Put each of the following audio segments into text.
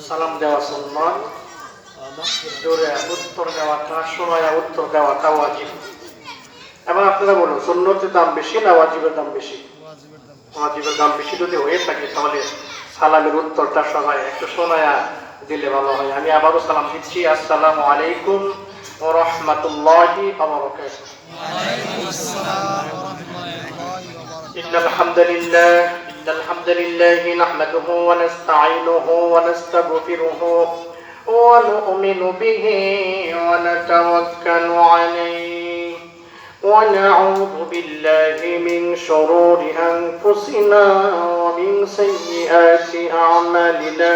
সালাম দেওয়া সুন্নাত, জোরে উত্তর দেওয়াটা শোনায়া উত্তর দেওয়াটা ওয়াজিব। এবং আপনারা বলুন, সুন্নতের দাম বেশি না ওয়াজিবের দাম বেশি? ওয়াজিবের দাম বেশি যদি হয়ে থাকে তাহলে সালামের উত্তরটা সবাই একটু শোনায়া দিলে ভালো হয়। আমি আবারও সালাম দিচ্ছি। আসসালামু আলাইকুম ওয়া রাহমাতুল্লাহি ওয়া বারাকাতুহু। إن الحمد لله نحمده ونستعينه ونستغفره ونؤمن به ونتوكل عليه ونعوذ بالله من شرور أنفسنا ومن سيئات أعمالنا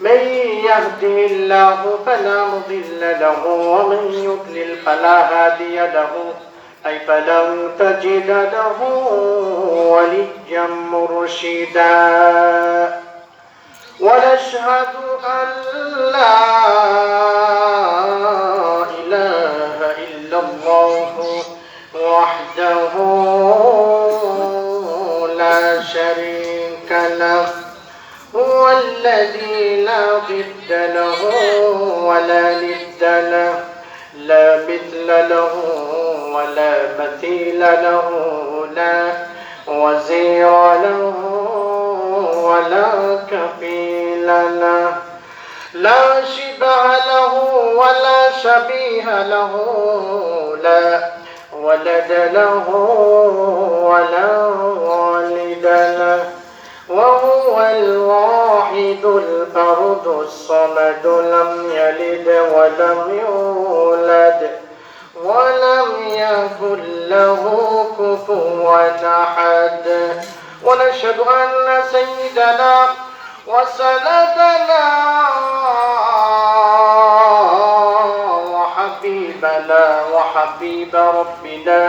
من يهده الله فلا مضل له ومن يضلل فلا هادي له أي فلن تجد له وليا مرشدا ونشهد أن لا إله إلا الله وحده لا شريك له هو الذي لا ضد له ولا ند له لا مثل له ولا مثيل له لا وزير له ولا كفيل له لا شبه له ولا شبيه له لا ولد له ولا والد له وهو الواحد الفرد الصمد لم يلد ولم يولد ولم يكن له كفوا أحد ونشهد أن سيدنا وسندنا وحبيبنا وحبيب ربنا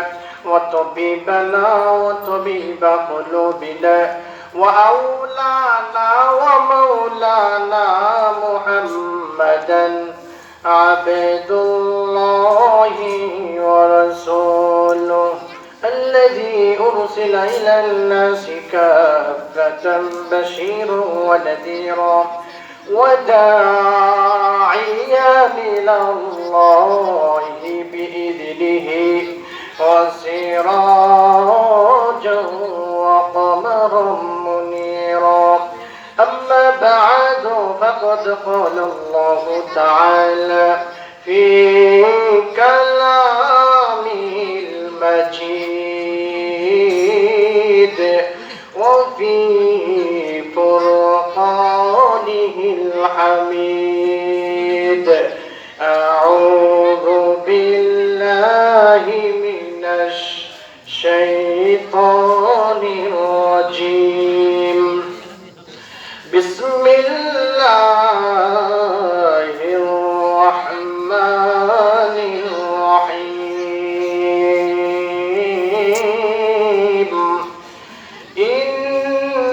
وطبيبنا وطبيب قلوبنا وأولانا ومولانا محمدا عبد الله ورسوله الذي أرسل إلى الناس كافة بشيرا ونذيرا وداعيا إلى الله بإذنه وسراجا وقمرا منيرا أما بعد فقد قال الله تعالى في كلامه المجيد وفي فرقانه الحميد أعوذ بالله من الشيطان الرجيم بسم الله الرحمن الرحيم إنا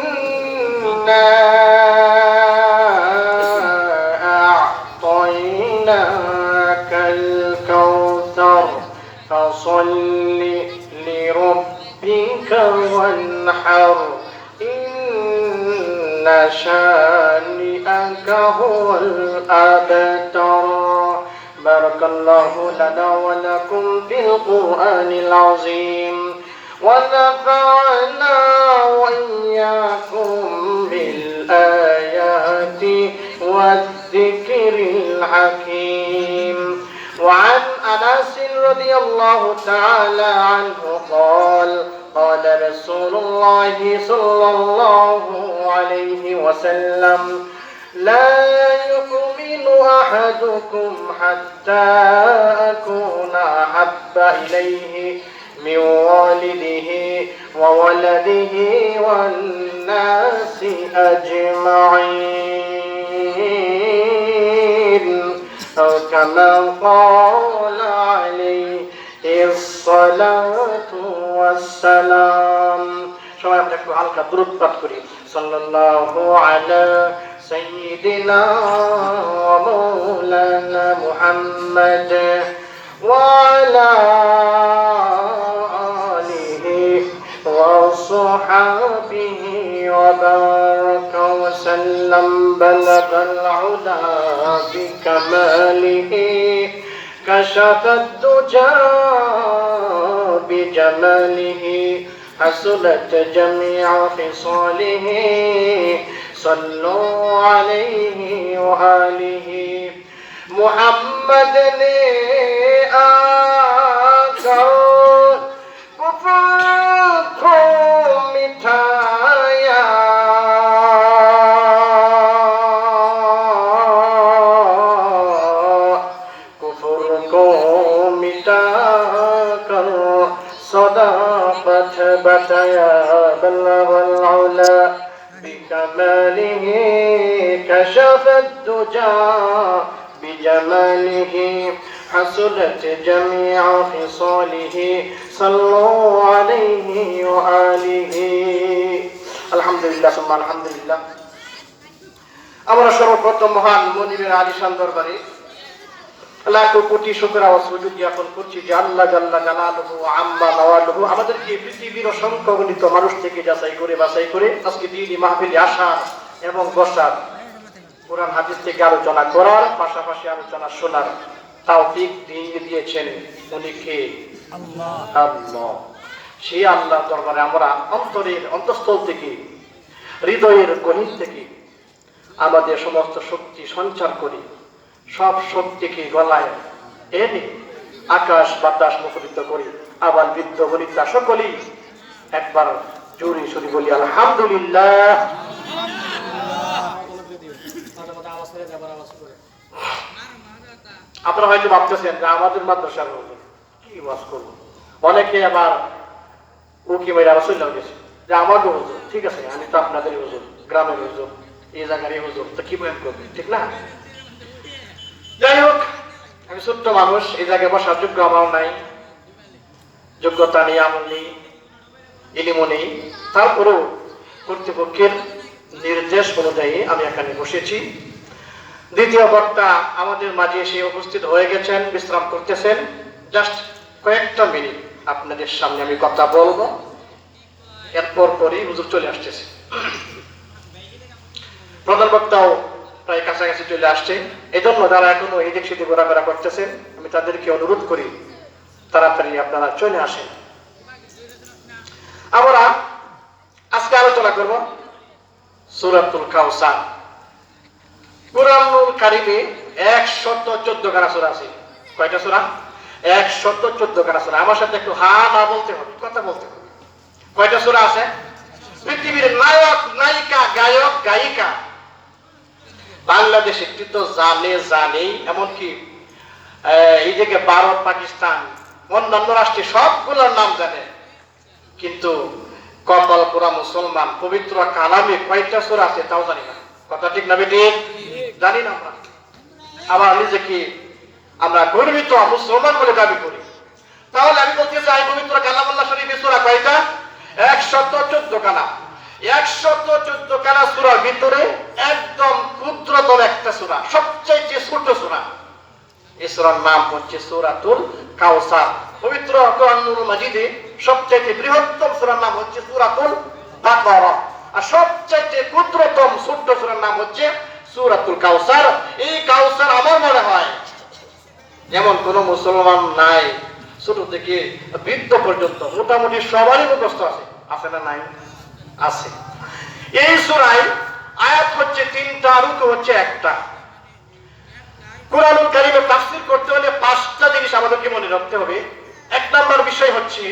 أعطيناك الكوثر فصل لربك وانحر إن شانئك هو الأبتر. بارك الله لنا ولكم في القرآن العظيم ونفعنا وإياكم بالآيات والذكر الحكيم. وعن أنس رضي الله تعالى عنه قال قال رسول الله صلى الله عليه وسلم لا يؤمن أحدكم حتى أكون أحب إليه من والده وولده والناس أجمعين أو كما قال عليه الصلاة والسلام. সবাই আমরা একটু হালকা দরুদ পাঠ করি। সাল্লাল্লাহু আলা সাইয়্যিদিনা ওয়া মাওলানা মুহাম্মদ ওয়া আলা আলিহি ওয়া وصحابه وبارك وسلم بلغ العلا بكماله كشف الدجى بجماله حسنت جميع خصاله صلوا عليه وآله محمد نے آकर کفر کو مٹھایا کفر کو مٹا کر صداقت بتایا بلغ العلا بكماله كشف الدجى بجماله حسنت جميع خصاله صلوا عليه وآله الحمد لله ثم الحمد لله আমরা সর্বপ্রথম মহান মনিবের আলিশান দরবারে লাখ কোটি শুকর ও সুজুদ জ্ঞাপন করছি যে আল্লাহ জাল্লা জালালুহু আম্মা নাওয়ালুহু আমাদেরকে পৃথিবীর অসংখ্য গণিত মানুষ থেকে যাচাই করে বাছাই করে আজকে দিনই মাহফিলে আসা এবং বসার কোরআন হাদিস থেকে আলোচনা করার পাশাপাশি আলোচনা শোনার তৌফিক দিয়ে দিয়েছেন উনি কে? আল্লাহ। সেই আল্লাহ দরবারে আমরা অন্তরের অন্তঃস্থল থেকে হৃদয়ের গহীন থেকে আমাদের সমস্ত শক্তি সঞ্চার করি, সব শক্তিকে গলায় এনে আকাশ বাতাস মুখরিত করি, আবার বৃদ্ধ বনিতা সকলেই একবার জোরে সরি বলি আলহামদুলিল্লাহ। আপনারা হয়তো ভাবতেছেন যে আমাদের মাদ্রাসার হুজুর কি ওয়াজ করবো, অনেকে আবার উকি মেরে আবার চলে গেছে যে আমাদের হুজুর, ঠিক আছে আমি তো আপনাদের হুজুর, গ্রামের হুজুর, এই জায়গার হুজুর, তো কি বয়ান করবে, ঠিক না? যাই হোক, আমি ছোট্ট মানুষ, এই জায়গায় বসার যোগ্য আমার নাই, যোগ্যতা নেই, আমল নেই, ইলিমও নেই, তারপরেও কর্তৃপক্ষের নির্দেশ অনুযায়ী আমি এখানে বসেছি। দ্বিতীয় বক্তা আমাদের মাঝে এসে উপস্থিত হয়ে গেছেন, বিশ্রাম করতেছেন। জাস্ট কয়েকটা মিনিট আপনাদের সামনে আমি কথা বলবো, এরপর পরই হুজুর চলে আসতেছে। প্রধান বক্তাও প্রায় কাছাকাছি চলে আসছে, এই জন্য যারা এখনো এদিক সেদিক ঘোরাফেরা করতেছেন আমি তাদেরকে অনুরোধ করি তাড়াতাড়ি আপনারা চলে আসেন। আমরা আজকে আলোচনা করব সূরাতুল কাউসার। কুরআনুল কারীমে 114 খানা সূরা আছে। কয়টা সূরা? 114 খানা সূরা। আমার সাথে একটু হা না বলতে হবে, কথা বলতে হবে। কয়টা সূরা আছে? পৃথিবীর নায়ক নায়িকা গায়ক গায়িকা বাংলাদেশ একটু তো জানেই, এমনকি এই দিকে ভারত পাকিস্তান অন্যান্য রাষ্ট্রে সবগুলোর নাম জানে, কিন্তু কপাল পোড়া মুসলমান পবিত্র কালামে কয়টা সূরা আছে তাও জানি না। কথা ঠিক না বেটি? জানি না আমরা। আবার নিজেকে আমরা গর্বিত মুসলমান বলে দাবি করি। তাহলে আমি বলতে চাই পবিত্র কালামুল্লাহ শরীফের সূরা কয়টা? 114 খানা। 114 খানা সূরার ভিতরে একদম ক্ষুদ্রতম একটা সূরা, সবচেয়ে ছোট সূরা, এই সূরার নাম হচ্ছে সূরাতুল কাউসার। পবিত্র কোরআনুল মাজিদে সবচেয়ে বৃহত্তম সূরার নাম হচ্ছে সূরাতুল বাকারা, আর সবচেয়ে ক্ষুদ্রতম ছোট সূরার নাম হচ্ছে সূরাতুল কাউসার। এই কাউসার আমার মনে হয় এমন কোন মুসলমান নাই, ছোট থেকে বৃদ্ধ পর্যন্ত মোটামুটি সবারই মুখস্থ আছে। আছে না নাই? আছে। এই সূরায় আয়াত হচ্ছে 3টা, রুকু হচ্ছে 1টা। কুরআনুল কারীমের তাফসীর করতে হলে 5টা জিনিস আমাদেরকে মনে রাখতে হবে। 1 নাম্বার বিষয় হচ্ছে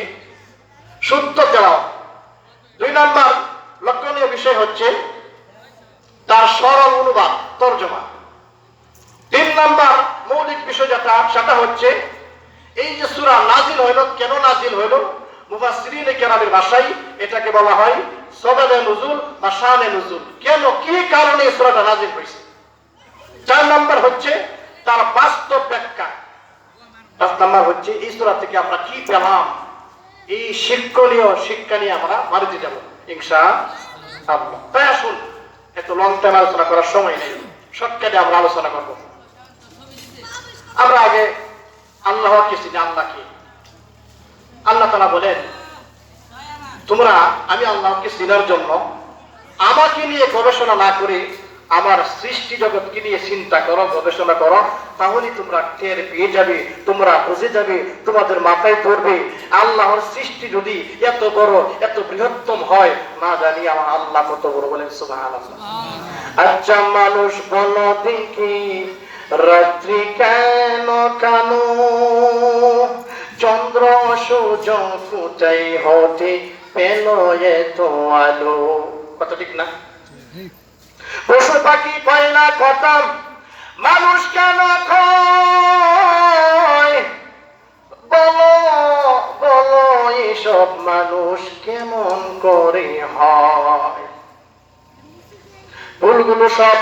শুদ্ধ তেলাওয়াত। 2 নাম্বার লক্ষণীয় বিষয় হচ্ছে তার সরল অনুবাদ, তরজমা। 3 নাম্বার মৌলিক বিষয় যেটা, সেটা হচ্ছে এই যে সূরা নাজিল হইল, কেন নাজিল হইল? মুফাসসিরিনে কেরামের ভাষায় এটাকে বলা হয় সবাবে নুজুল বা শানে নুজুল। কেন, কি কারণে এই সূরাটা নাজিল হয়েছে? 4 নাম্বার হচ্ছে তার বাস্তব ব্যাখ্যা। 5 নাম্বার হচ্ছে এই সূরা থেকে আমরা কি পেলাম, এই শিক্ষণীয় শিক্ষা নিয়ে আমরা বাড়িতে যাব ইনশাআল্লাহ। তাই আসুন, এত লং টাইম আলোচনা করার সময় নেই, শর্টকাটে আমরা আলোচনা করব। আমরা আগে আল্লাহকে চিনি। আল্লাহ কি? আল্লাহ তাআলা বলেন তোমরা আমি আল্লাহকে চিনার জন্য আমাকে নিয়ে গবেষণা না করে আমার সৃষ্টি জগৎকে নিয়ে চিন্তা করো, গবেষণা করো, তাহলে তোমরা টের পেয়ে যাবে, তোমরা বুঝে যাবে, তোমাদের মাথায় ধরবে আল্লাহর সৃষ্টি যদি এত বড়, এত বৃহত্তম হয়, না জানি আমার আল্লাহ কত বড়। বলেন সুবহানাল্লাহ। আচ্ছা মানুষ বলো দেখি, রাত্রি কেন কানো, চন্দ্র সূর্য ফুটাই হতে পেল এত আলো। কথা ঠিক না? পশু পাখি পায় না কথা, মানুষ কেন কয়? বলো বলো এসব মানুষ কেমন করে হয়? ফুলগুলো সব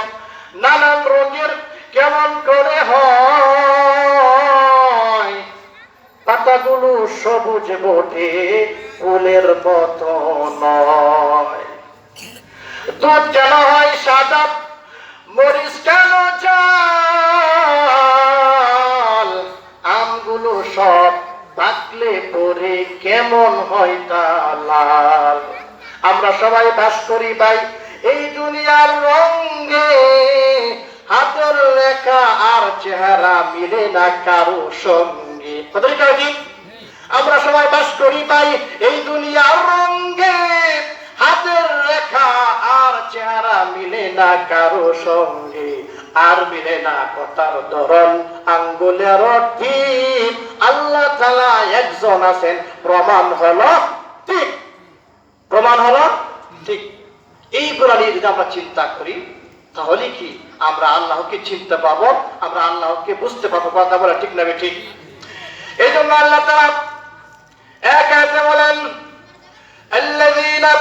নানান রঙের কেমন করে হয়? পাতাগুলো সবুজ বটে, ফুলের মতো নয়। দুধ কেন হয় সাদা, মরিচ কেন জাল? আমগুলো সব পাকলে পরে কেমন হয় তা লাল? আমরা সবাই বাস করি ভাই এই দুনিয়ার রঙে, হাতের রেখা আর চেহারা মিলে না কারো সঙ্গে। আমরা সবাই বাস করি ভাই এই দুনিয়ার রঙে, হাতের রেখা আর চেহারা মিলে না কারো সঙ্গে, আর মিলে না কথার ধরন, আঙ্গুলের টিপ। আল্লাহ তাআলা একজন আছেন, প্রমাণ হলো ঠিক, প্রমাণ হলো ঠিক। এইগুলা নিয়ে যদি আমরা চিন্তা করি, তাহলে কি আমরা আল্লাহকে চিনতে পাবো, আমরা আল্লাহকে বুঝতে পাবো। কথা বলা ঠিক না ঠিক? এই জন্য আল্লাহ তাআলা এক আয়াতে বলেন, আল্লাযীনা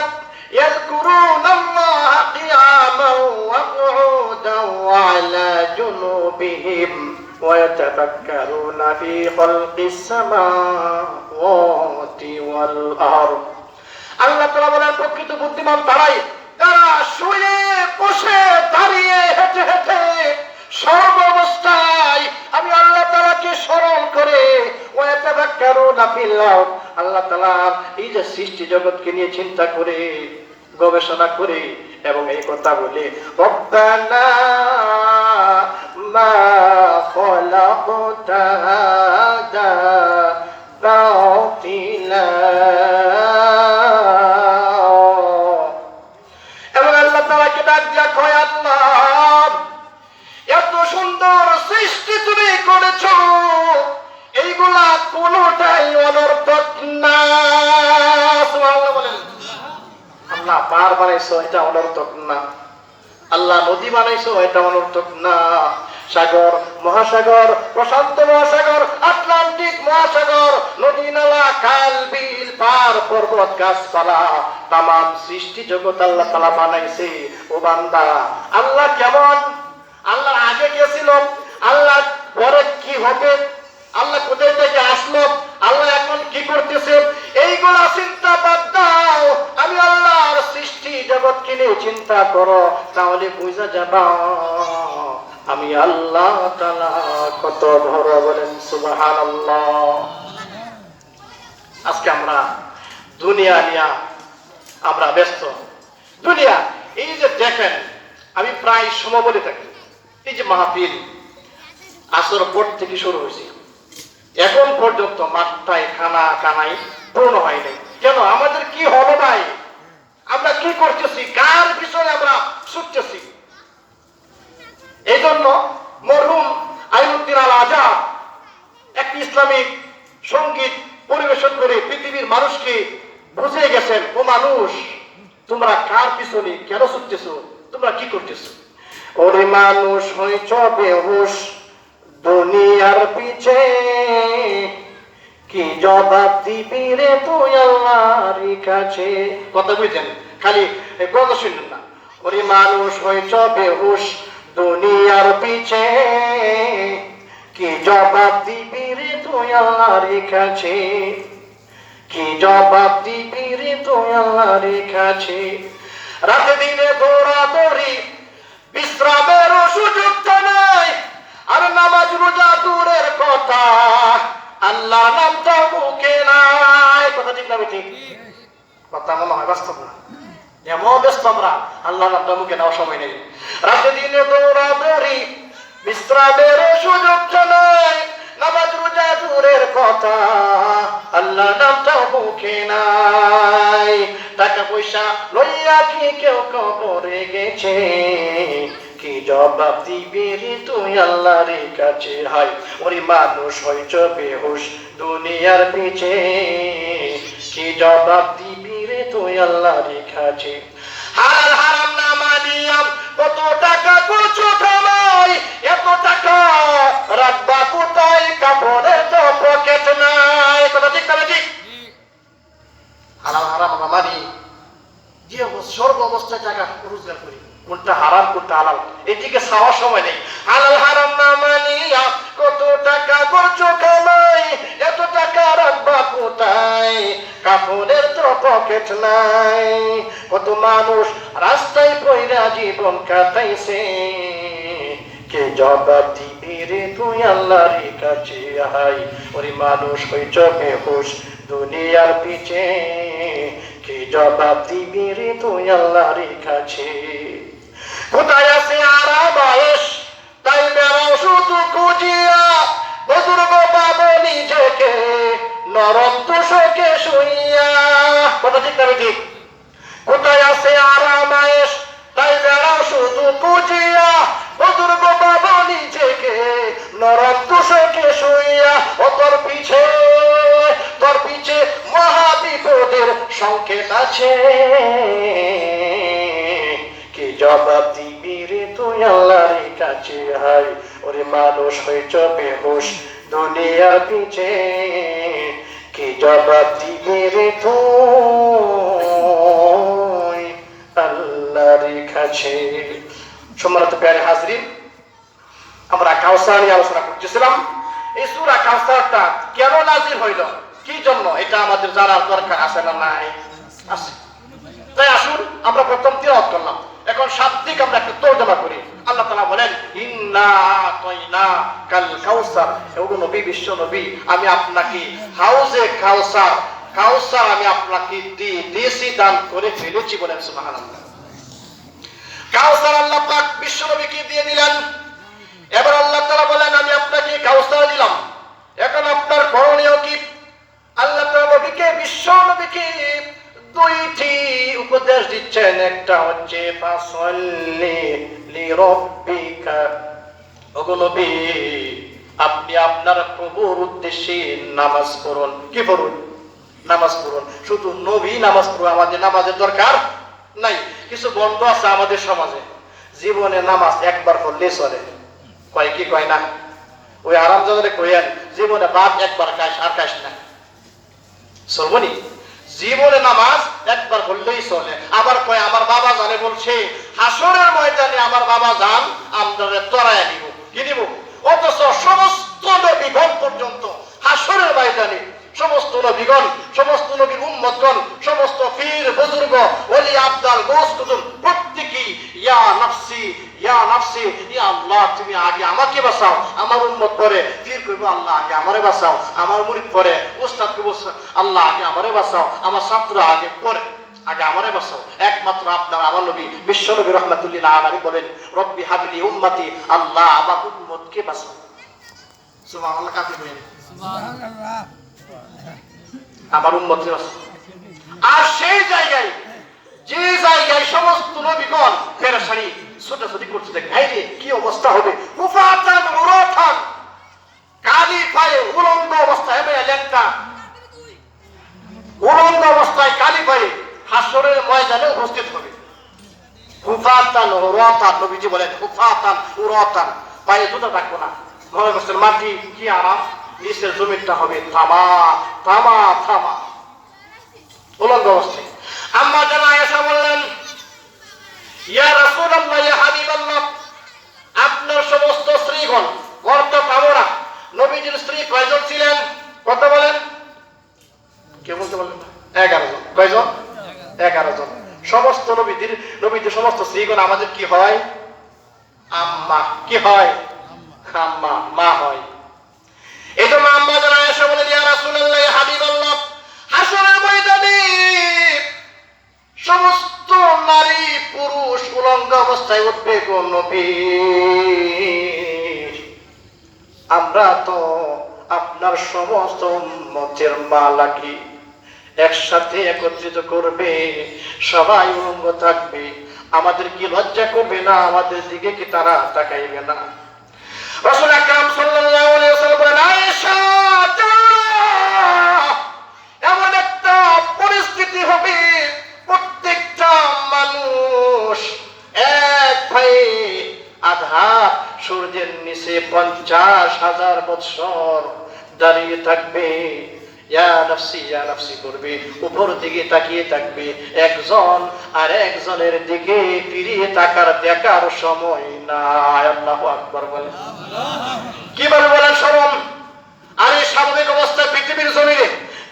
ইয়াযকুরুনা আল্লাহা কিয়ামান ওয়া কুউদান ওয়া আলা জুনুবিহিম ওয়া ইয়াতাফাক্কারুনা ফী খালকিস সামাওয়াতি ওয়াল আরদ। আল্লাহ তাআলা বলেন প্রকৃত বুদ্ধিমান তারাই, তারা শুয়ে বসে দাঁড়িয়ে হেঁটে হেঁটে সর্ব অবস্থায় আমি আল্লাহ তাআলাকে স্মরণ করে, ওয়াতাফাক্কারুনা ফিল আরদ, আল্লাহ তাআলা এই যে সৃষ্টি জগৎকে নিয়ে চিন্তা করে, গবেষণা করে এবং এই কথা বলে, রব্বানা মা খালাকতা হাযা বাতিলা। এবং আল্লাহ তাআলাকে ডাক দিয়া কয়, আল্লাহ এত সুন্দর সৃষ্টি তুমি করেছো, এইগুলা কোনটাই অনর্থক না। সুবহানাল্লাহ বলেন। আল্লাহ পাহাড় বানাইছো, এটা অনর্থক না। আল্লাহ নদী বানাইছো, এটা অনর্থক না। সাগর, মহাসাগর, প্রশান্ত মহাসাগর, আটলান্টিক মহাসাগর, নদী নালা, খাল বিল, পাহাড় পর্বত, গাছপালা, তামাম সৃষ্টি জগৎ আল্লাহ তাআলা বানাইছে। ও বান্দা, আল্লাহ কেমন? আল্লাহ আগে গেছিল, আল্লাহ পরে কি হবে, আল্লাহ কোথায় থেকে আসলো, আল্লাহ এখন কি করতেছে, এইগুলা চিন্তা বাদ দাও। আমি আল্লাহর সৃষ্টি জগৎকে নিয়ে চিন্তা করো, তাহলে বুঝা যাবা আমি আল্লাহ তাআলা কত বড়। বলেন সুবহানাল্লাহ। আজকে আমরা দুনিয়া নিয়ে আমরা ব্যস্ত। দুনিয়া, এই যে দেখেন, আমি প্রায় সময় বলে থাকি, এই যে মাহফিল আসর পর থেকে শুরু হয়েছে, এখন পর্যন্ত মাঠটায় খানা কানাই পূর্ণ হয় নাই। কেন? আমাদের কি হলো ভাই? আমরা কি করতেছি? কার বিষয়ে আমরা ছুটতেছি? এই জন্য মরহুম আইনুদ্দিন আল আজাদ একটি ইসলামিক সঙ্গীত পরিবেশন করে পৃথিবীর মানুষকে বুঝিয়ে গেছেন, ও মানুষ, তোমরা কার পিছনে কেন ছুটতেছো, তোমরা কি করতেছো? ওরে মানুষ হইছ বেহুশ দুনিয়ার পিছে, কি জবাব দিবি রে তুই আল্লাহর কাছে? কথা বুঝছেন? খালি কথা শুনুন না। ওরে মানুষ হইছ বেহুশ দুনিয়ার পিছে, কি জবাব দিবি রে তুই আল্লাহর কাছে? কি জবাব দিবি রে তুই আল্লাহর কাছে? রাতে দিনে দৌড়াদৌড়ি, বিশ্রামের সুযোগ তো নাই, আর নামাজ রোজা দূরের কথা, আল্লাহ নামটা মুখে নাই। কথা ঠিক না ঠিক? কথা মনে হয় বাস্তব না। এমন ব্যস্ত আমরা, আল্লাহ নামটা মুখে নেওয়ার সময় নেই। রাতে দিনে দৌড়াদৌড়ি, বিশ্রামের সুযোগ নাই, নামাজ রোজা দূরের কথা, আল্লাহ নামটা মুখে নাই। টাকা পয়সা লইয়া কি কেউ কবরে গেছে, কি জবাব দিবি রে তুই আল্লাহর কাছে? হাই ওরে মানুষ হইছ বেহুশ দুনিয়ার পিছে, কি জবাব দিবি রে তুই আল্লাহর কাছে? হালাল হারাম না মানিয়া কত টাকা করছো কামাই, এত টাকা রাখবা কোথায়? কাপড়ের তো পকেট নাই। কথা ঠিক না ঠিক? হালাল হারাম আমরা মানি, যে সর্ব অবস্থায় টাকা রোজগার করি, কোনটা হারাম কোনটা হালাল এদিকে চাওয়ার সময় নেই। হালাল হারাম না মানিয়া কত টাকা করছো কামাই, এত টাকা রাখবা কোথায়? কাপড়ের তো পকেট নাই। কত মানুষ রাস্তায় পয়রা জীবন কাটাইছে, কে জবাব দিবি রে তুই আল্লাহর কাছে? হাই ওরে মানুষ হইছ বেহুশ দুনিয়ার পিছে, কে জবাব দিবি রে তুই আল্লাহর কাছে? কোথায় আছে আরাম আয়েশ, তাই বেড়াও শুধু খুঁজিয়া, বুজুর্গ পাবো নিজেকে নরম তুষকে শুইয়া। কথা ঠিক না ঠিক? কোথায় আছে আরাম আয়েশ, তাই বেড়াও শুধু খুঁজিয়া, বুজুর্গ পাবো নিজেকে নরম তুষকে শুইয়া। ও তোর পিছে মহা বিপদের সংকেত আছে, কি জবাব দিবি রে তুই আল্লাহর কাছে? হাই ওরে মানুষ হইছ বেহুশ দুনিয়ার পিছে, কি জবাব দিবি রে তুই আল্লাহর কাছে? সম্মানিত প্যারে হাজরিন, আমরা কাউসার নিয়ে আলোচনা করতেছিলাম। এই সূরা কাউসারটা কেন নাযিল হইল, কি জন্য, এটা আমাদের জানার দরকার আছে না নাই? আছে। তাই আসুন আমরা প্রথম তিলাওয়াত করলাম, এখন শাব্দিক আমরা একটু তর্জমা করি। আল্লাহ তাআলা বলেন ইন্না আতাইনা কাল কাউসার, ওগো নবী, বিশ্ব নবী, আমি আপনাকে হাউজে কাউসার আমি আপনাকে দিয়েছি, দান করে ফেলেছি। বলেন সুবহানাল্লাহ। কাউসার আল্লাহ পাক বিশ্ব নবীকে দিয়ে দিলেন। এবার আল্লাহ তাআলা বলেন আমি আপনাকে কাউসার দিলাম, এখন আপনার করণীয় কি? আল্লাহ তাআলা নবীকে, বিশ্ব নবীকে দুইটি উপদেশ দিচ্ছেন। একটা হচ্ছে ফাসাল্লি লিরাব্বিকা, ওগো নবী আপনি আপনার প্রভুর উদ্দেশ্যে নামাজ পড়ুন। কি পড়ুন? নামাজ পড়ুন। শুধু নবী নামাজ পড়ুন, আমাদের নামাজের দরকার নাই। কিছু বন্ধ আছে আমাদের সমাজে, জীবনে নামাজ একবার পড়লে চলে, কয় কি কয় না? ওই আরামজাদারে কইেন জীবনে বাদ একবার খাইস আর খাইস না, চলবনি? জীবনে নামাজ একবার পড়লেই চলে। আবার কয় আমার বাবা জানে বলছে হাসরের ময়দানে আমার বাবা জান আমরা তরায় নিব। কি নিব? অথচ সমস্ত নবীগণ পর্যন্ত হাসরের ময়দানে সমস্ত নবীগণ, সমস্ত নবীর উম্মতগণ, সমস্ত পীর বুজুর্গ ওলি আবদাল গোস কুতুব প্রত্যেকই ইয়া নাফসি ইয়া নাফসি, ইয়া আল্লাহ তুমি আগে আমাকে বাঁচাও। আমার উম্মত পরে পীর কইব আল্লাহ আগে আমারে বাঁচাও, আমার মুরিদ পরে উস্তাদ কইব আল্লাহ আগে আমারে বাঁচাও, আমার ছাত্র আগে পরে আগে আমারে বাঁচাও। একমাত্র আপনার আমার নবী বিশ্ব নবী রাহমাতুল্লিল আলামিন বলেন রব্বি হাবলি উম্মতি, আল্লাহ আমার উম্মতকে বাঁচাও। সুবহানাল্লাহ। কাকে বলেন? সুবহানাল্লাহ। আমার উম্মতকে বাঁচাও। আর সেই জায়গায়, যে জায়গায় সমস্ত নবীগণ পেরেশানি ছোটাছুটি করতে থাকে, এই যে কি অবস্থা হবে, মুফাতান উরাতান, কালি পায়ে উলঙ্গ অবস্থায় লেখা, উলঙ্গ অবস্থায় কালি পায়ে হাসরের ময়দানে উপস্থিত হবে। মুফাতান উরাতান, নবীজি বলেন মুফাতান উরাতান, পায়ে জুতা থাকবো না, মনে করছেন মাটি কি আরাম, নিচের জমিটা হবে থামা থামা থামা, উলঙ্গ অবস্থায়। আম্মা জানা আয়েশা বললেন ইয়া রাসূলুল্লাহ ইয়া হাবিবাল্লাহ, আপনার সমস্ত স্ত্রীগণ অর্থ পাবো না। নবীজির স্ত্রী কয়জন ছিলেন? কত বলেন? কে বলতে বলেন? 11 জন। কয়জন? 11 জন। সমস্ত নবীদের সমস্ত স্ত্রীগণ আমাদের কি হয়? আম্মা। কি হয়? আম্মা, মা হয়। এই জন্য আম্মা জানা আয়েশা বলেন ইয়া রাসূলুল্লাহ ইয়া হাবিবাল্লাহ, হাসরের ময়দানে সমস্ত নারী পুরুষ উলঙ্গ অবস্থায় উঠবে গো নবী। আমরা তো আপনার সমস্ত উম্মতের মা লাগি একসাথে একত্রিত করবে, সবাই উলঙ্গ থাকবে, আমাদের কি লজ্জা করবে না? আমাদের দিকে কি তারা তাকাইবে না? রাসূল আকরাম সাল্লাল্লাহু আলাইহি ওয়াসাল্লাম বলেন, আয়েশা এমন একটা পরিস্থিতি হবে, প্রত্যেকটা মানুষ এক ভাই আধার সূর্যের নিচে 50,000 বছর দাঁড়িয়ে থাকবে, ইয়া নাফসি করবে, উপর দিকে তাকিয়ে থাকবে, একজন আর একজনের দিকে ফিরিয়ে দেখার সময় নাই। আল্লাহু আকবার বলেন। কিভাবে বলেন শরম? আর এই স্বাভাবিক অবস্থায় পৃথিবীর জমিনে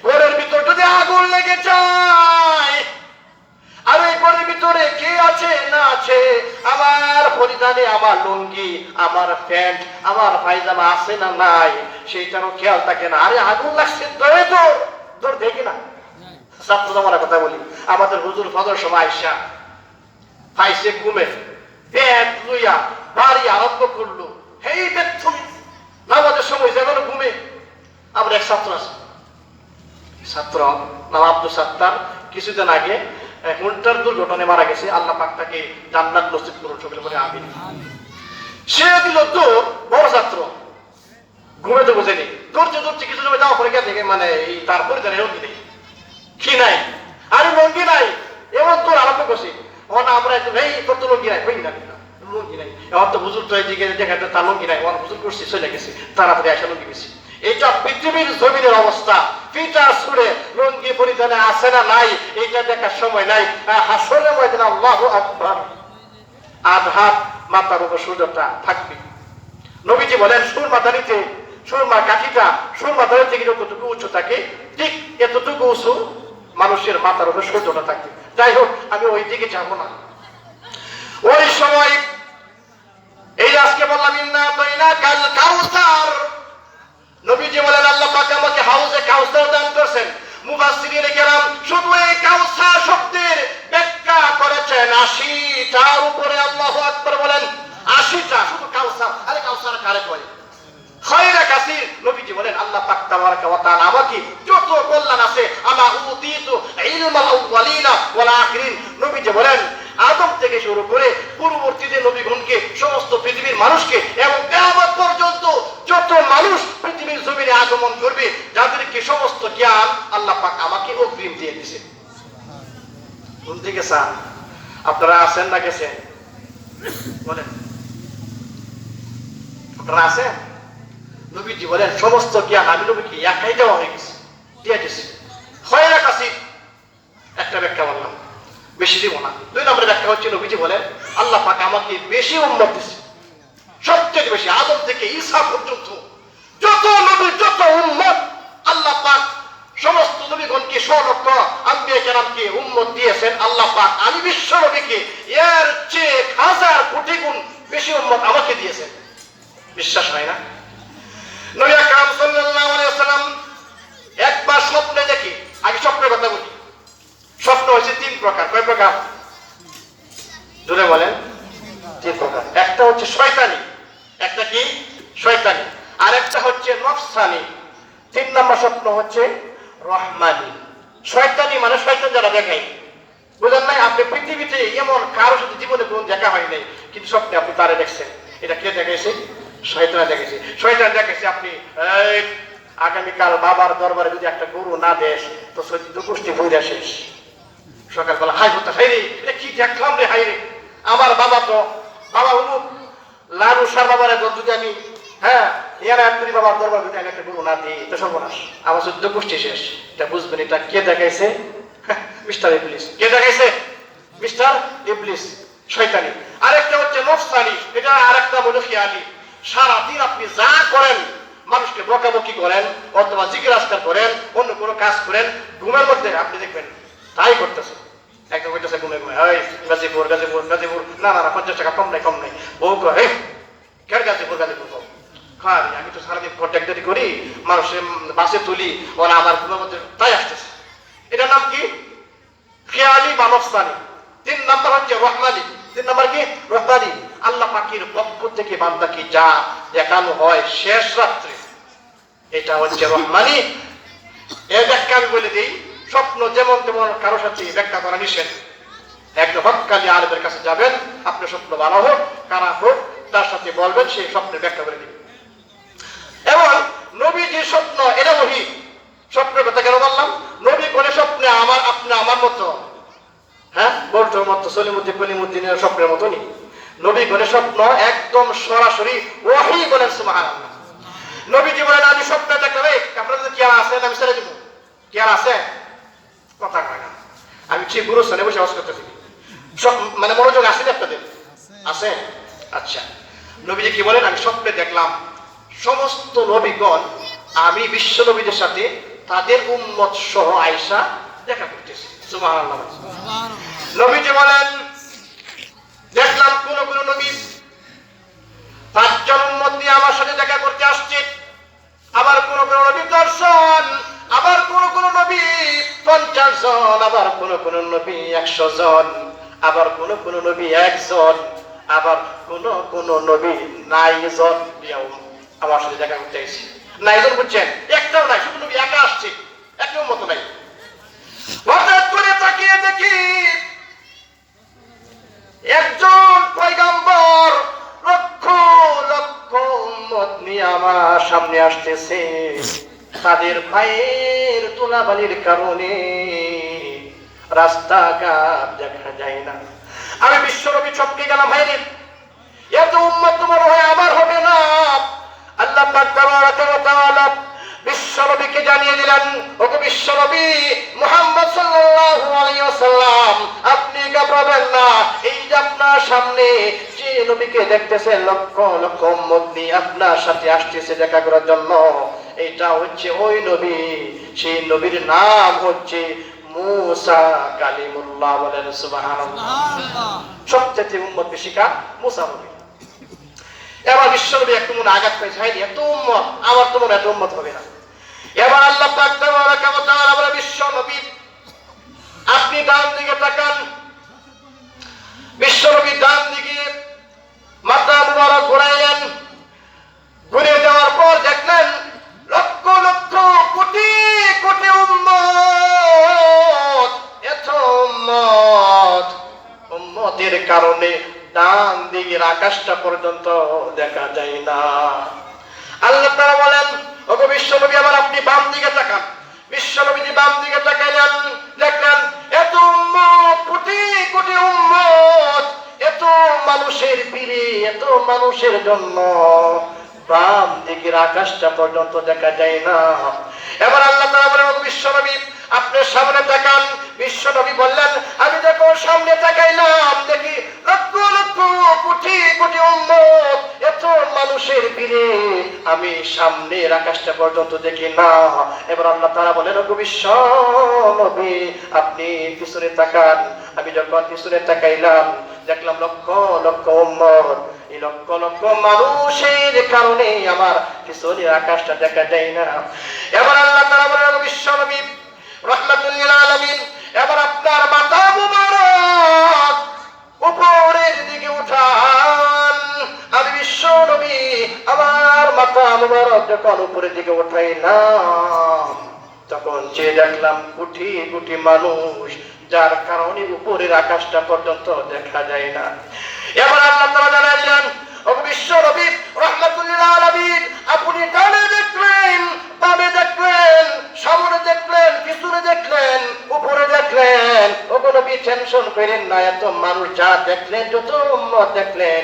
ঘরের ভিতর যদি আগুন লেগে যায়, আর এই ঘরের ভিতরে কে আছে না আছে, আমার পরিধানে আমার লুঙ্গি, আমার প্যান্ট, আমার পায়জামা আছে না নাই, সেইটারও খেয়াল থাকে না। আরে আগুন লাগছে, দৌড় দেখি না। ছাত্র তোমার কথা বলি, আমাদের হুজুর ফজর সময় আইসা পাইছে ঘুমে, প্যান্ট লইয়া বাড়ি আরম্ভ করলো, হেই বেথুমি নামাজের সময় যেমন ঘুমে। আমরা এক ছাত্র আছে, ছাত্র নাম আব্দুল সাত্তার, কিছুদিন আগে হুন্টার দুর্ঘটনায় মারা গেছে। আল্লাহ পাক তাকে জান্নাত নসিব করুন সকলে বলে আমিন। সে দিল দৌড়, বড় ছাত্র, ঘুমে তো বোঝেনি, দৌড়ছে কিছু সময় যাওয়া পরে দেখে মানে এই তার পরিধানের লঙ্গি নেই, কি নাই, আরে লঙ্গি নাই, এমন তোর আরম্ভ করছি। আমরা একদম এই তোর তো লঙ্গি নাই, হই না লঙ্গি নাই, এমন তো হুজুর তো এইদিকে দেখাতে তার লঙ্গি নাই, আমার হুজুর করছি চলে গেছে, তাড়াতাড়ি আসা লঙ্গি বেশি। এটা পৃথিবীর জমিনের অবস্থা। পিতা সুরে লঙ্গি পরিধানে আছে না নাই এটা দেখার সময় নাই। হাসরের ময়দানে আল্লাহু আকবার আধাত মাথার উপর সূর্যটা থাকবে। নবীজি বলেন সুরমা দাঁড়িতে, সুরমা কাঠিটা সুরমা দাঁড়িয়ে থেকে যতটুকু উঁচু থাকে ঠিক এতটুকু উঁচু মানুষের মাথার উপর সূর্যটা থাকবে। যাই হোক, আমি ওই দিকে যাব না। ওই সময় এই আজকে বললাম ইন্না তাইনা কাল কাউসার, নবীজি বলেন আল্লাহ পাক আমাকে হাউজে কাউসার দান করেছেন। মুফাসসিরিনে কেরাম শুধু এই কাউসার শব্দের ব্যাখ্যা করেছেন 80টার উপরে। আল্লাহু আকবার বলেন, 80টা শুধু কাউসার। আরে কাউসার কারে কয়? খায়রা কাসির। নবীজি বলেন আল্লাহ পাক তাবারাকা ওয়া তাআলা আমাকে যত কল্যাণ আছে, আমা উতিতু ইলমাল আউয়ালিনা ওয়াল আখিরিন। নবীজি বলেন আদম থেকে শুরু করে পূর্ববর্তীদের নবীগণকে, সমস্ত পৃথিবীর মানুষকে এবং কিয়ামত পর্যন্ত যত মানুষ পৃথিবীর জমিনে আগমন করবে, যাদেরকে সমস্ত জ্ঞান আল্লাহ পাক আমাকে অগ্রিম দিয়ে দিয়েছে। কোন দিকে চান? আপনারা আছেন না গেছেন? বলেন, আপনারা আছেন? নবীজি বলেন সমস্ত জ্ঞান আমি নবীকে একাই দেওয়া হয়ে গেছে, দিয়ে দিয়েছি। খায়রা কাসির একটা ব্যাখ্যা বললাম, বেশি দিব না। 2 নম্বরের ব্যাখ্যা হচ্ছে নবীজি বলেন আল্লাহ পাক আমাকে বেশি উম্মত দিয়েছে, সবথেকে বেশি। আদম থেকে ঈসা পর্যন্ত যত নবী, যত উম্মত আল্লাহ পাক সমস্ত নবীগণকে, স্বলক্ষ আম্বিয়া কেরামকে উম্মত দিয়েছেন আল্লাহ পাক। আমি বিশ্ব নবীকে এর চেয়ে 1000 কোটি গুণ বেশি উম্মত আমাকে দিয়েছেন। বিশ্বাস হয় না? নবী আকরাম সাল্লাল্লাহু আলাইহি ওয়াসাল্লাম একবার স্বপ্নে দেখি, আগে স্বপ্নের কথা বলি। স্বপ্ন হচ্ছে 3 প্রকার। কয় প্রকার? জোরে বলেন। 3 প্রকার। একটা হচ্ছে শয়তানি, একটা কি শয়তানি, আর একটা হচ্ছে নফসানি। 3 নম্বর স্বপ্ন হচ্ছে রহমানি। শয়তানি মানে শয়তান যারা দেখায়, বুঝেন নাই? আপনি পৃথিবীতে এমন কারো সাথে জীবনে কোন দেখা হয় নাই, কিন্তু স্বপ্নে আপনি তারে দেখছেন। এটা কে দেখাইছে? শয়তান দেখাইছে। শয়তান দেখাইছে আপনি আগামীকাল বাবার দরবারে যদি একটা গরু না দেশ তো সত্যি গোষ্ঠী বইরা শেষ। সকালবেলা হাই হতে হাই রে, এটা কি দেখলাম রে, হাই রে আমার বাবা তো বাবা অমুক লালু সার বাবার যদি আমি বাবার দরবার যদি আমি একটা গরু না দিই তো সর্বনাশ, আমার সদ্য গোষ্ঠী শেষ। এটা বুঝবেন, এটা কে দেখাইছে? মিস্টার ইবলিস। কে দেখাইছে? মিস্টার ইবলিস, শয়তানি। আরেকটা হচ্ছে নফসানি, এটা আরেকটা হলো খেয়ালি। সারাদিন আপনি যা করেন, মানুষকে বকাবকি করেন অথবা জিজ্ঞাসা করেন, অন্য কোনো কাজ করেন, ঘুমের মধ্যে আপনি দেখবেন তাই করতেছে। একদম করতেছে ঘুমে ঘুমে, গাজীপুর গাজীপুর গাজীপুর, না 50 টাকা কম নাই। বউ করে কেন গাজীপুর আমি তো সারাদিন কন্ট্যাক্টারি করি, মানুষের বাসে তুলি, ওরা আমার ঘুমের মধ্যে তাই আসতেছে। এটার নাম কি? খেয়ালি বা নফসানি। 3 নাম্বার হচ্ছে রহমানি। 3 নাম্বার কি? রহমানি। আল্লাহ পাকের পক্ষ থেকে বান্দাকে যা দেখানো হয় শেষ রাত্রে, এটা হচ্ছে রহমানি। এর ব্যাখ্যা আমি বলে দিই। স্বপ্ন যেমন তেমন কারোর সাথে ব্যাখ্যা করা নিষেধ। একদম হক্কানি আলেমের কাছে যাবেন, আপনি স্বপ্ন ভালো হোক খারাপ হোক, তার সাথে বলবেন, সেই স্বপ্নের ব্যাখ্যা করে দিবেন। এবং নবী যে স্বপ্ন, এটা ওহী। স্বপ্নের কথা কেন বললাম? নবী করে স্বপ্নে আমার মতো, হ্যাঁ বলতো মতো সলিমুদ্দিন কলিমুদ্দিনের স্বপ্নের মতনই। নবী করে স্বপ্ন একদম সরাসরি ওহী। বলেন সুবহানাল্লাহ। নবীজি বলেন আমি স্বপ্নে দেখলাম, আপনাদের কি আর আছে? আমি ছেড়ে দিব, কি আর আছে? কথা কয় না। আমি ঠিক গুরুস্থানে বসে আওয়াজ করতেছি, মানে মনোযোগ আসেনি আপনাদের? আছে? আচ্ছা। নবীজি কি বলেন? আমি স্বপ্নে দেখলাম সমস্ত নবীগণ আমি বিশ্ব নবীদের সাথে তাদের উম্মত সহ আয়েশা দেখা করতেছি। সুবহানাল্লাহ। নবীজি বলেন দেখলাম কোন কোন নবী 5 জন উম্মত নিয়ে আমার সাথে দেখা করতে আসছে, আবার কোন কোন নবী 10 জন, আবার কোন কোন নবী 50 জন, আবার কোন কোন নবী 100 জন, আবার কোন কোন নবী 1 জন, আবার কোন কোন নবী 9 জন আমার সাথে দেখা করতে এসেছে। 9 জন বুঝছেন? একটাও নাই, শুধু নবী একা আসছে, একটাও মত নাই। হঠাৎ করে তাকিয়ে দেখি একজন পয়গম্বর লক্ষ লক্ষ উম্মত নিয়ে আমার সামনে আসতেছে। তাদের পায়ের ধুলাবালির কারণে রাস্তাঘাট দেখা যায় না। আমি বিশ্বনবী চমকে গেলাম, ভাইরে এত উম্মত মনে হয় আমার হবে না। আল্লাহ পাক তাবারাকা ওয়া তাআলা বিশ্বনবীকে জানিয়ে দিলেন, ওগো বিশ্বনবী মুহাম্মদ সাল্লাল্লাহু আলাইহি ওয়াসাল্লাম, আপনি ঘাবড়াবেন না। এই যে আপনার সামনে যে নবীকে দেখতেছেন লক্ষ লক্ষ উম্মত নিয়ে আপনার সাথে আসতেছে দেখা করার জন্য, এটা হচ্ছে ওই নবী। সেই নবীর নাম হচ্ছে মুসা কালিমুল্লাহ। বলেন সুবহানাল্লাহ। সবচেয়ে উম্মত বেশি কার? মুসা নবী। এবার বিশ্বনবী একটু মনে আঘাত পেয়েছে, হাই এত উম্মত, আমার তো মনে এত উম্মত হবে না। এবার আল্লাহ পাক তাবারাকা ওয়া তাআলা বলে, বিশ্বনবী আপনি ডান দিকে তাকান। বিশ্বনবী ডান দিকে মাথা মুবারক ঘুরাইলেন। ঘুরে যাওয়ার পর দেখলেন লক্ষ লক্ষ কোটি কোটি উম্মত। এত উম্মত, উম্মতের কারণে ডান দিকের আকাশটা পর্যন্ত দেখা যায় না। আল্লাহ তাআলা বলেন, ওগো বিশ্বনবী আবার আপনি বাম দিকে তাকান। বিশ্বনবীজি বাম দিকে তাকাইলেন, দেখলেন এত উম্মত, কোটি কোটি উম্মত, এত মানুষের ভিড়ে, এত মানুষের জন্য বাম দিকের আকাশটা পর্যন্ত দেখা যায় না। এবার আল্লাহ তাআলা বলেন, ওগো বিশ্বনবী আপনি সামনে তাকান। বিশ্বনবী বললেন, আমি যখন সামনে তাকাইলাম দেখি লক্ষ লক্ষ কোটি কোটি উম্মত, এত মানুষের ভিড়ে আমি সামনের আকাশটা পর্যন্ত দেখি না। এবার আল্লাহ তাআলা বলেন, ওগো বিশ্বনবী আপনি পিছনে তাকান। আমি যখন পিছনে তাকাইলাম দেখলাম লক্ষ লক্ষ উম্মত, এই লক্ষ লক্ষ মানুষের কারণে আমার পিছনের আকাশটা দেখা যায় না। এবার আল্লাহ তাআলা বলেন, ওগো বিশ্বনবী রাহমাতুল লিল আলামিন এবার আপনার মাথা মুবারক উপরের দিকে উঠান। আমি বিশ্বনবী আমার মাথা মুবারক যখন উপরের দিকে উঠাইলাম তখন যে দেখলাম কোটি কোটি মানুষ, যার কারণে উপরের আকাশটা পর্যন্ত দেখা যায় না। এবার আল্লাহ তাআলা জানাই দিলেন, ওগো বিশ্বনবী রাহমাতুল লিল আলামিন আপনি ডানে দেখলেন, বামে দেখলেন, সামনে দেখলেন, পিছনে দেখলেন, উপরে দেখলেন। ওগো নবী টেনশন করেন না, এত মানুষ যা দেখলেন, যত উম্মত দেখলেন,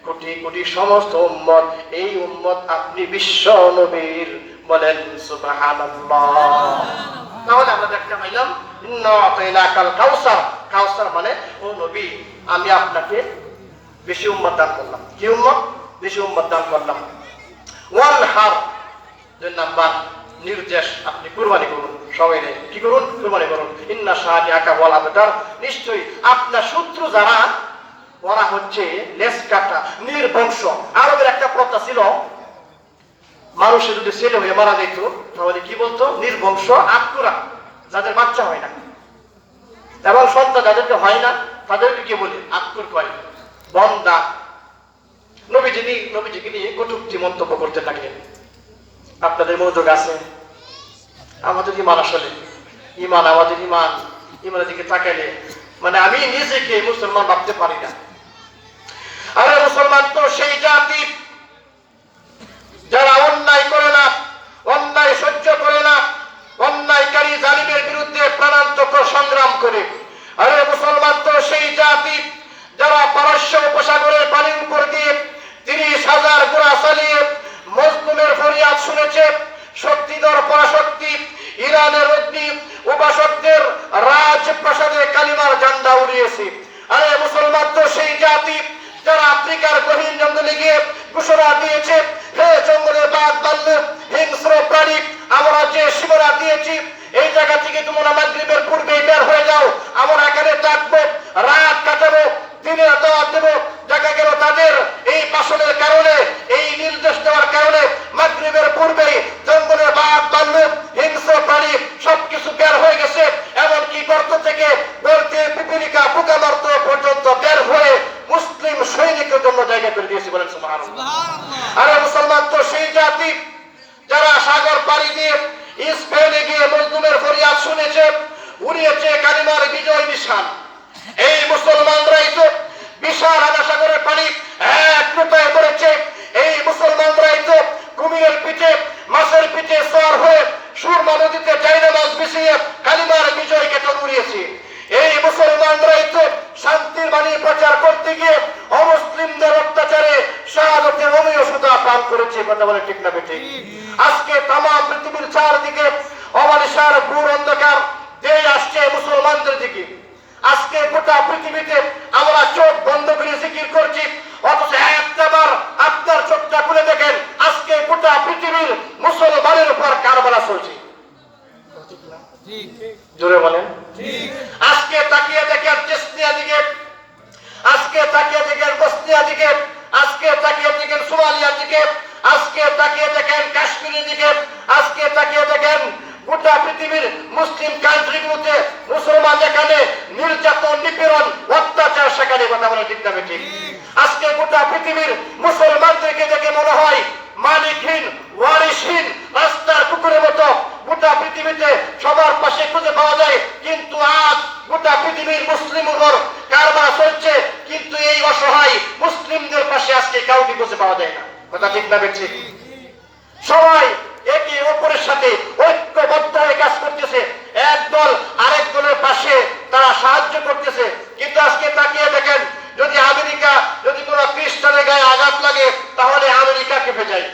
কোটি কোটি সমস্ত উম্মত, এই উম্মত আপনি বিশ্ব নবীর। বলেন সুবহানাল্লাহ। তাহলে আমরা দেখতে পাইলাম ইন্না আতাইনাকাল কাউসার। কাউসার মানে ও নবী আমি আপনাকে বেশি উম্মত দান করলাম। কি উম্মত? বেশি উম্মত দান করলাম। ওয়ানহার 2 নাম্বার নির্দেশ, আপনি কুরবানি করুন। সবাই কি করুন? কুরবানি করুন। ইন্না শানিআকা ওয়াল আবতার, নিশ্চয়ই আপনার শত্রু যারা ওরা হচ্ছে লেজ কাটা, নির্বংশ। আরবের একটা প্রথা ছিল, মানুষের যদি ছেলে হয়ে মারা যেত তাহলে কি বলতো? নির্বংশ, আত্মরা, যাদের বাচ্চা হয় না। এবং সন্তান যাদেরকে হয় না তাদেরকে কি বলে আক্কুর করে বন্দা। নবীজিকে নিয়ে কটূক্তি মন্তব্য করতে থাকলেন। আপনাদের মনোযোগ আছে? আমাদের ইমান আসলে আমাদের ইমানের দিকে তাকাইলে মানে আমি নিজেকে মুসলমান ভাবতে পারি না। আরে মুসলমান তো সেই জাতি যারা অন্যায় করে না, অন্যায় সহ্য করে না, অন্যায়কারী জালিমের বিরুদ্ধে প্রাণান্তক সংগ্রাম করে। আরে মুসলমান তো সেই জাতি যারা পারস্য উপসাগরের পানির উপর দিয়ে 30,000 ঘোড়া চালিয়ে মজলুমের ফরিয়াদ শুনেছে, শক্তিধর পরাশক্তি ইরানের অগ্নি উপাসকদের রাজপ্রাসাদে কালিমার ঝান্ডা উড়িয়েছে। আরে মুসলমান তো সেই জাতি যারা আফ্রিকার গহীন জঙ্গলে গিয়ে ঘোষণা দিয়েছে, হে জঙ্গলে বাঘ ভাল্লুক হিংস্র প্রাণী, আমরা যে সীমানা দিয়েছি এই জায়গা থেকে তোমরা মাগরিবের পূর্বে বের হয়ে যাও, আমরা এখানে থাকবো, রাত কাটাবো, দিনের দাওয়াত দেবো। দেখা গেল তাদের এই ভাষণের কারণে, এই নির্দেশ দেওয়ার কারণে মাগরিবের পূর্বে জঙ্গলে বাঘ ভাল্লুক হিংস্র প্রাণী সবকিছু বের হয়ে গেছে। এমনকি গর্ত থেকে বলতে পিপিলিকা পোকা মারত পর্যন্ত বের হয়ে মুসলিম সৈনিকের জন্য জায়গা করে দিয়েছে। বলেন সুবহানাল্লাহ। আরে মুসলমান তো সেই জাতি যারা সাগর পাড়ি দিয়ে স্পেনে গিয়ে মজলুমের ফরিয়াদ শুনেছে, উড়িয়েছে কালিমার বিজয় নিশান। এই মুসলমানরাই তো বিশাল আনাসাগরের পানি এক রূপায় করেছে। এই মুসলমানরাই তো কুমিরের পিঠে মাছের পিঠে সওয়ার হয়ে সুরমা নদীতে জাইনা মাছ বিছিয়ে কালিমার বিজয়কে উড়িয়েছে। এই মুসলমানরাই তো শান্তির বাণী প্রচার করতে গিয়ে অমুসলিমদের অত্যাচারে শাহাদাতের অমীয় সুতা পান করেছে। কথা বলে ঠিক না বেঠিক? আজকে তাম পৃথিবীর চারদিকে অমানিসার ঘোর অন্ধকার দিয়ে আসছে মুসলমানদের দিকে। আজকে গোটা পৃথিবীতে আমরা চোখ বন্ধ করে জিকির করছি, অথচ একবার আপনার চোখটা খুলে দেখেন আজকে গোটা পৃথিবীর মুসলমানের উপর কারবালা চলছে। জোরে বলেন। আজকে তাকিয়ে দেখেন চেচনিয়া দিকে, আজকে তাকিয়ে দেখেন বসনিয়া দিকে, আজকে তাকিয়ে দেখেন সোমালিয়া দিকে, আজকে তাকিয়ে দেখেন কাশ্মীরের দিকে, আজকে তাকিয়ে দেখেন গোটা পৃথিবীর মুসলিম কান্ট্রিগুলোতে মুসলমান যেখানে নির্যাতন নিপীড়ন অত্যাচার সেখানে। কথা বলে ঠিক না ঠিক? আজকে গোটা পৃথিবীর মুসলমানদেরকে দেখে মনে হয় মালিকহীন ওয়ারিসহীন রাস্তার কুকুরের মতো গোটা পৃথিবীতে সবার পাশে খুঁজে পাওয়া যায়। কিন্তু আজ গোটা পৃথিবীর মুসলিম উপর কারবার চলছে, কিন্তু এই অসহায় মুসলিমদের পাশে আজকে কাউকে খুঁজে পাওয়া যায় না। কথা ঠিক না ঠিক? সবাই একে অপরের সাথে ঐক্যবদ্ধ হয়ে কাজ করতেছে, একদল আরেক দলের পাশে তারা সাহায্য করতেছে। কিন্তু আজকে তাকিয়ে দেখেন, যদি আমেরিকা যদি কোনো খ্রিস্টানের গায়ে আঘাত লাগে তাহলে আমেরিকা কেঁপে যায়।